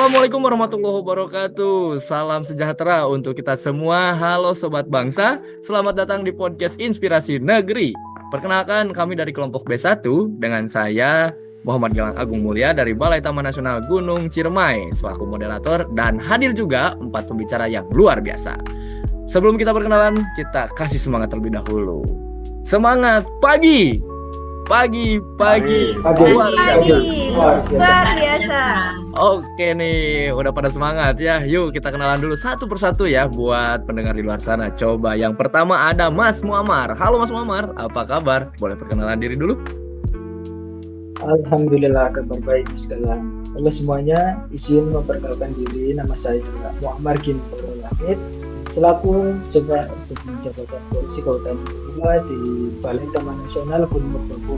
Assalamualaikum warahmatullahi wabarakatuh. Salam sejahtera untuk kita semua. Halo Sobat Bangsa, selamat datang di podcast Inspirasi Negeri. Perkenalkan, kami dari kelompok B1 dengan saya Muhammad Gilang Agung Mulia dari Balai Taman Nasional Gunung Ciremai selaku moderator, dan hadir juga 4 pembicara yang luar biasa. Sebelum kita perkenalan, kita kasih semangat terlebih dahulu. Semangat pagi! Pagi. Luar biasa. Oke nih, udah pada semangat ya. Yuk kita kenalan dulu satu persatu ya buat pendengar di luar sana. Coba yang pertama ada Mas Muammar. Halo Mas Muammar, apa kabar? Boleh perkenalan diri dulu? Alhamdulillah, kabar baik segala. Halo semuanya, izin memperkenalkan diri. Nama saya Muammar Gintur Hamid, selaku jabatan polisi Kabupaten Bogor di Balai Taman Nasional Gunung Merbabu.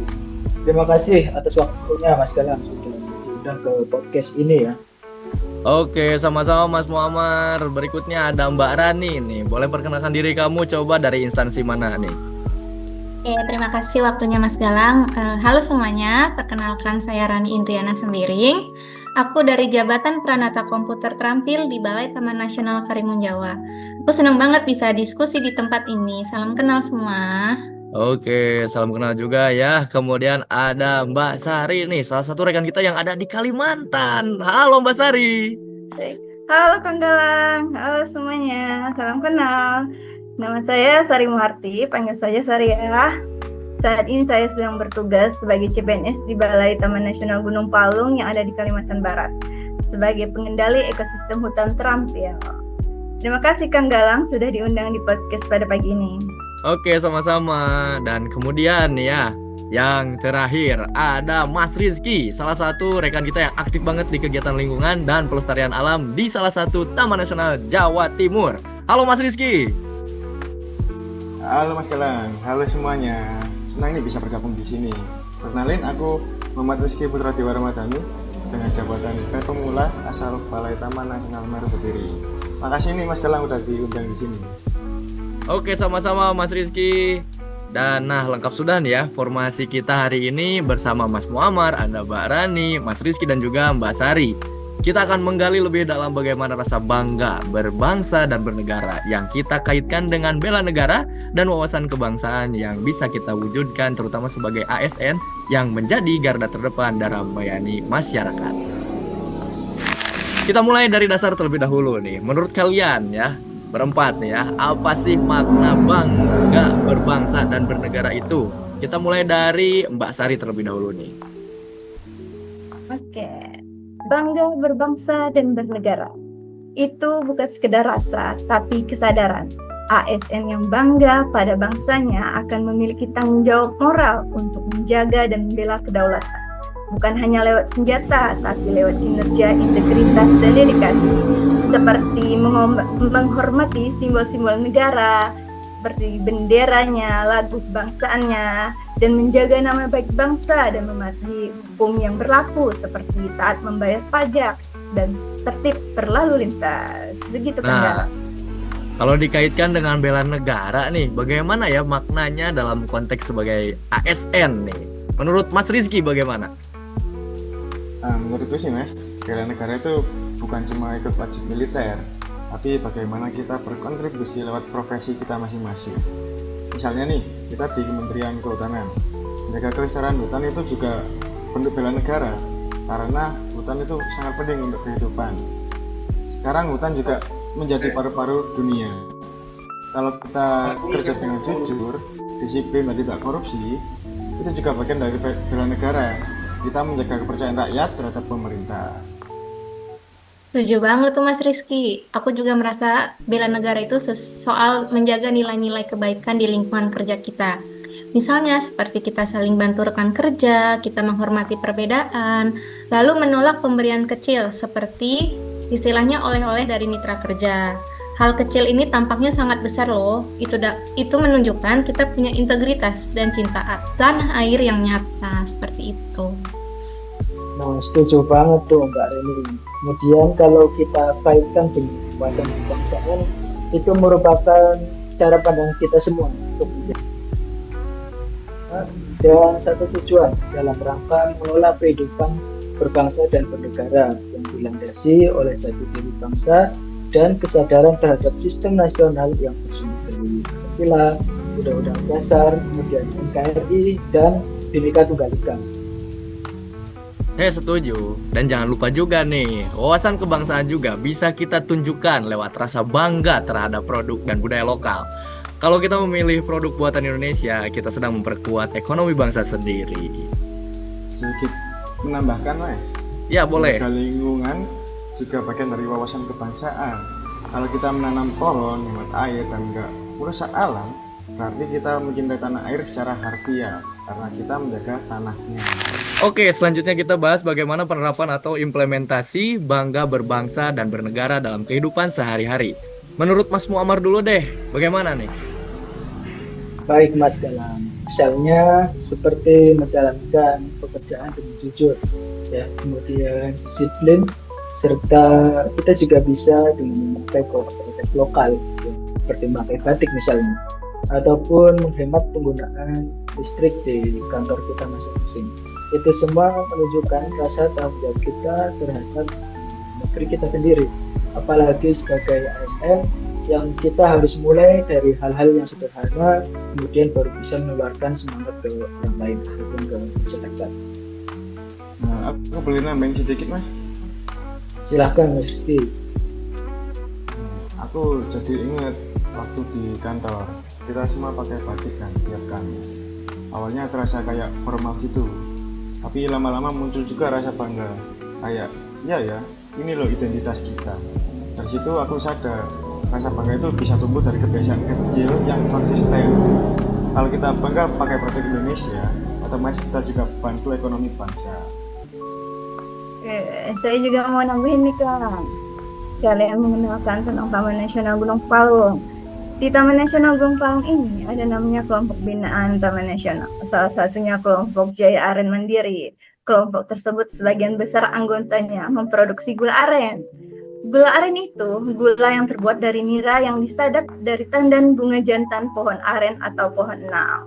Terima kasih atas waktunya Mas Galang sudah diundang ke podcast ini ya. Oke, sama-sama Mas Muammar. Berikutnya ada Mbak Rani nih. Boleh perkenalkan diri kamu, coba dari instansi mana nih? Terima kasih waktunya Mas Galang. Halo semuanya, perkenalkan saya Rani Indriana Sembiring. Aku dari Jabatan Pranata Komputer Terampil di Balai Taman Nasional Karimun Jawa. Aku senang banget bisa diskusi di tempat ini. Salam kenal semua. Oke, salam kenal juga ya. Kemudian ada Mbak Sari nih, salah satu rekan kita yang ada di Kalimantan. Halo Mbak Sari. Halo Kang Galang, halo semuanya, salam kenal. Nama saya Sari Muharti, panggil saja Sari ya. Saat ini saya sedang bertugas sebagai CPNS di Balai Taman Nasional Gunung Palung yang ada di Kalimantan Barat sebagai pengendali ekosistem hutan terampil. Terima kasih Kang Galang sudah diundang di podcast pada pagi ini. Oke, sama-sama. Dan kemudian ya, yang terakhir ada Mas Rizky, salah satu rekan kita yang aktif banget di kegiatan lingkungan dan pelestarian alam di salah satu Taman Nasional Jawa Timur. Halo Mas Rizky. Halo Mas Galang, halo semuanya. Senang nih bisa bergabung di sini. Perkenalin, aku Muhammad Rizky Putra Dewa Ramadhani dengan jabatan Pemula asal Balai Taman Nasional Meru Betiri. Makasih nih Mas Galang udah diundang di sini. Oke, sama-sama Mas Rizky. Dan nah, lengkap sudah nih ya formasi kita hari ini bersama Mas Muammar, Anda Mbak Rani, Mas Rizky dan juga Mbak Sari. Kita akan menggali lebih dalam bagaimana rasa bangga berbangsa dan bernegara yang kita kaitkan dengan bela negara dan wawasan kebangsaan yang bisa kita wujudkan terutama sebagai ASN yang menjadi garda terdepan dalam melayani masyarakat. Kita mulai dari dasar terlebih dahulu nih. Menurut kalian ya, berempat nih ya, apa sih makna bangga berbangsa dan bernegara itu? Kita mulai dari Mbak Sari terlebih dahulu nih. Oke. Bangga berbangsa dan bernegara itu bukan sekedar rasa, tapi kesadaran. ASN yang bangga pada bangsanya akan memiliki tanggung jawab moral untuk menjaga dan membela kedaulatan. Bukan hanya lewat senjata, tapi lewat kinerja, integritas, dan dedikasi. Seperti menghormati simbol-simbol negara, seperti benderanya, lagu kebangsaannya, dan menjaga nama baik bangsa dan mematuhi hukum yang berlaku seperti taat membayar pajak dan tertib berlalu lintas. Begitu kan? Nah, kalau dikaitkan dengan bela negara nih, bagaimana ya maknanya dalam konteks sebagai ASN nih? Menurut Mas Rizky bagaimana? Menurutku sih Mas, bela negara itu bukan cuma ikut wajib militer, tapi bagaimana kita berkontribusi lewat profesi kita masing-masing. Misalnya nih, kita di Kementerian Kehutanan, menjaga kelestarian hutan itu juga bentuk bela negara, karena hutan itu sangat penting untuk kehidupan. Sekarang hutan juga menjadi paru-paru dunia. Kalau kita kerja dengan jujur, disiplin dan tidak korupsi, itu juga bagian dari bela negara. Kita menjaga kepercayaan rakyat terhadap pemerintah. Setuju banget tuh Mas Rizky. Aku juga merasa bela negara itu soal menjaga nilai-nilai kebaikan di lingkungan kerja kita. Misalnya seperti kita saling bantu rekan kerja, kita menghormati perbedaan, lalu menolak pemberian kecil seperti istilahnya oleh-oleh dari mitra kerja. Hal kecil ini tampaknya sangat besar loh. Itu menunjukkan kita punya integritas dan cinta tanah air yang nyata seperti itu. Nah, setuju banget tuh Mbak Reni. Kemudian kalau kita kaitkan dengan wawasan kebangsaan, itu merupakan cara pandang kita semua untuk menjadi dan satu tujuan dalam rangka mengelola kehidupan berbangsa dan bernegara yang dilandasi oleh jati diri bangsa dan kesadaran terhadap sistem nasional yang bersumber dari Pancasila, Undang-Undang Dasar, kemudian NKRI, dan Bhinneka Tunggal Ika. Saya setuju. Dan jangan lupa juga nih, wawasan kebangsaan juga bisa kita tunjukkan lewat rasa bangga terhadap produk dan budaya lokal. Kalau kita memilih produk buatan Indonesia, kita sedang memperkuat ekonomi bangsa sendiri. Sedikit menambahkan Mas, Ya boleh. menjaga lingkungan juga bagian dari wawasan kebangsaan. Kalau kita menanam pohon, hemat air, dan nggak merusak alam, berarti kita mencintai tanah air secara harfiah karena kita menjaga tanahnya. Oke, selanjutnya kita bahas bagaimana penerapan atau implementasi bangga berbangsa dan bernegara dalam kehidupan sehari-hari. Menurut Mas Muammar dulu deh, bagaimana nih? Baik Mas Galang, misalnya seperti menjalankan pekerjaan dengan jujur, ya, kemudian disiplin, serta kita juga bisa dengan memakai produk lokal, ya, seperti memakai batik misalnya, ataupun menghemat penggunaan listrik di kantor kita masing-masing. Itu semua menunjukkan rasa tanggung jawab kita terhadap negeri kita sendiri, apalagi sebagai ASN yang kita harus mulai dari hal-hal yang sederhana, kemudian baru bisa menularkan semangat ke orang lain ataupun ke masyarakat. Nah, aku boleh nambahin sedikit Mas? Silahkan Mas Rizky. Aku jadi ingat waktu di kantor, kita semua pakai batik kan tiap Kamis. Awalnya terasa kayak formal gitu, tapi lama-lama muncul juga rasa bangga. Kayak, ya, ini loh identitas kita. Dari situ aku sadar, rasa bangga itu bisa tumbuh dari kebiasaan kecil yang konsisten. Kalau kita bangga pakai produk Indonesia, otomatis kita juga bantu ekonomi bangsa. Saya juga mau nambahin nih Kang. Kalian mengenalkan tentang Taman Nasional Gunung Palung. Di Taman Nasional Gunung Palung ini ada namanya kelompok binaan Taman Nasional. Salah satunya kelompok Jaya Aren Mandiri. Kelompok tersebut sebagian besar anggotanya memproduksi gula aren. Gula aren itu gula yang terbuat dari nira yang disadap dari tandan bunga jantan pohon aren atau pohon nal.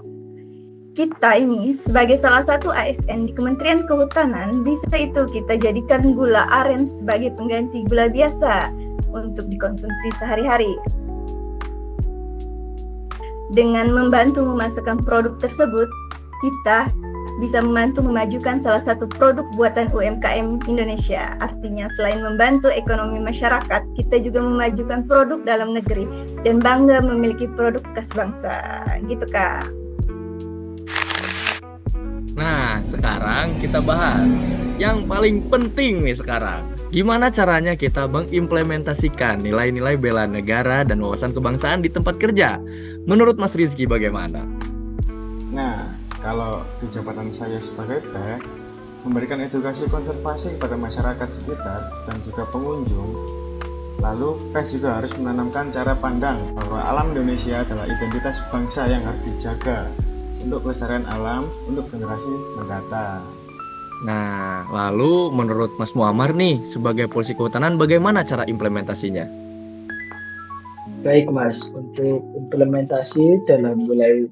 Kita ini sebagai salah satu ASN di Kementerian Kehutanan bisa itu kita jadikan gula aren sebagai pengganti gula biasa untuk dikonsumsi sehari-hari. Dengan membantu memasarkan produk tersebut, kita bisa membantu memajukan salah satu produk buatan UMKM Indonesia. Artinya selain membantu ekonomi masyarakat, kita juga memajukan produk dalam negeri dan bangga memiliki produk khas bangsa. Gitu Kak. Nah, sekarang kita bahas yang paling penting nih sekarang. Gimana caranya kita mengimplementasikan nilai-nilai bela negara dan wawasan kebangsaan di tempat kerja? Menurut Mas Rizky bagaimana? Nah, kalau di jabatan saya sebagai PEK, memberikan edukasi konservasi kepada masyarakat sekitar dan juga pengunjung. Lalu PEK juga harus menanamkan cara pandang bahwa alam Indonesia adalah identitas bangsa yang harus dijaga untuk kelestarian alam untuk generasi mendatang. Nah, lalu menurut Mas Muammar nih, sebagai polisi kehutanan bagaimana cara implementasinya? Baik Mas, untuk implementasi dalam mulai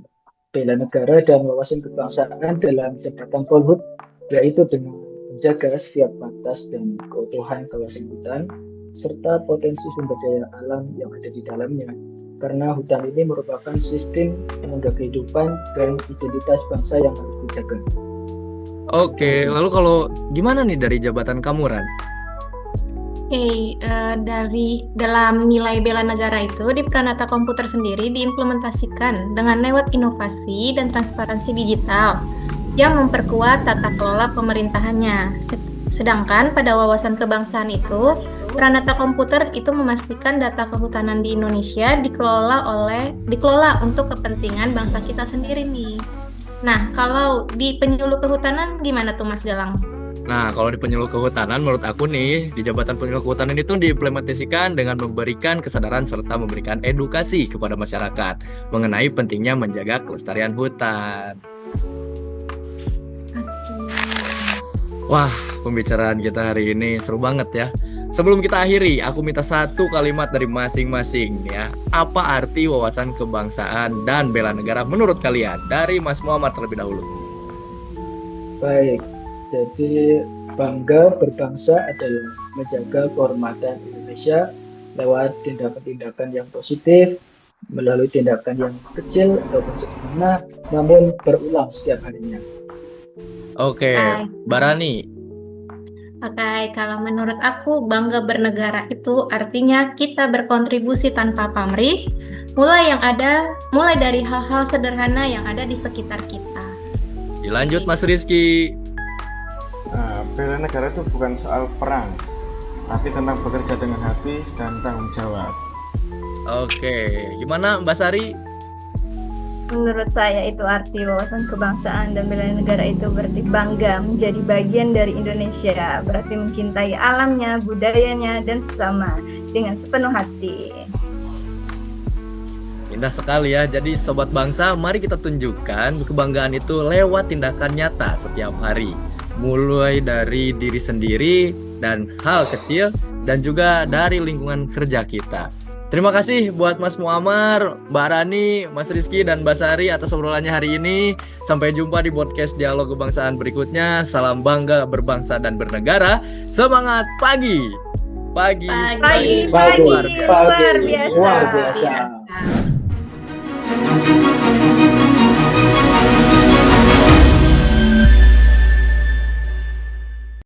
bela negara dan wawasan kebangsaan dalam jabatan Polhut, yaitu dengan menjaga setiap batas dan keutuhan kawasan hutan serta potensi sumber daya alam yang ada di dalamnya, karena hutan ini merupakan sistem penunjang kehidupan dan identitas bangsa yang harus dijaga. Oke, lalu kalau gimana nih dari jabatan kamu, Ran? Dari dalam nilai bela negara itu di Pranata Komputer sendiri diimplementasikan dengan lewat inovasi dan transparansi digital yang memperkuat tata kelola pemerintahannya. Sedangkan pada wawasan kebangsaan itu, Pranata Komputer itu memastikan data kehutanan di Indonesia dikelola untuk kepentingan bangsa kita sendiri nih. Nah, kalau di penyuluh kehutanan gimana tuh Mas Galang? Nah, kalau di penyuluh kehutanan, menurut aku nih, di jabatan penyuluh kehutanan itu diimplementasikan dengan memberikan kesadaran serta memberikan edukasi kepada masyarakat mengenai pentingnya menjaga kelestarian hutan. Wah, pembicaraan kita hari ini seru banget ya. Sebelum kita akhiri, aku minta satu kalimat dari masing-masing ya. Apa arti wawasan kebangsaan dan bela negara menurut kalian? Dari Mas Muammar terlebih dahulu. Baik, jadi Bangga berbangsa adalah menjaga kehormatan Indonesia lewat tindakan-tindakan yang positif, melalui tindakan yang kecil ataupun sederhana, namun berulang setiap harinya. Oke, Mbak Rani. Oke, kalau menurut aku bangga bernegara itu artinya kita berkontribusi tanpa pamrih, mulai dari hal-hal sederhana yang ada di sekitar kita. Dilanjut Mas Rizky. Bela negara itu bukan soal perang, tapi tentang bekerja dengan hati dan tanggung jawab. Oke, gimana Mbak Sari? Menurut saya itu arti wawasan kebangsaan dan bela negara itu berarti bangga menjadi bagian dari Indonesia, berarti mencintai alamnya, budayanya, dan sesama dengan sepenuh hati. Indah sekali ya. Jadi sobat bangsa, mari kita tunjukkan kebanggaan itu lewat tindakan nyata setiap hari. Mulai dari diri sendiri dan hal kecil dan juga dari lingkungan kerja kita. Terima kasih buat Mas Muammar, Mbak Rani, Mas Rizky, dan Mbak Sari atas obrolannya hari ini. Sampai jumpa di podcast Dialog Kebangsaan berikutnya. Salam bangga berbangsa dan bernegara. Semangat pagi! Pagi Luar biasa. Luar biasa.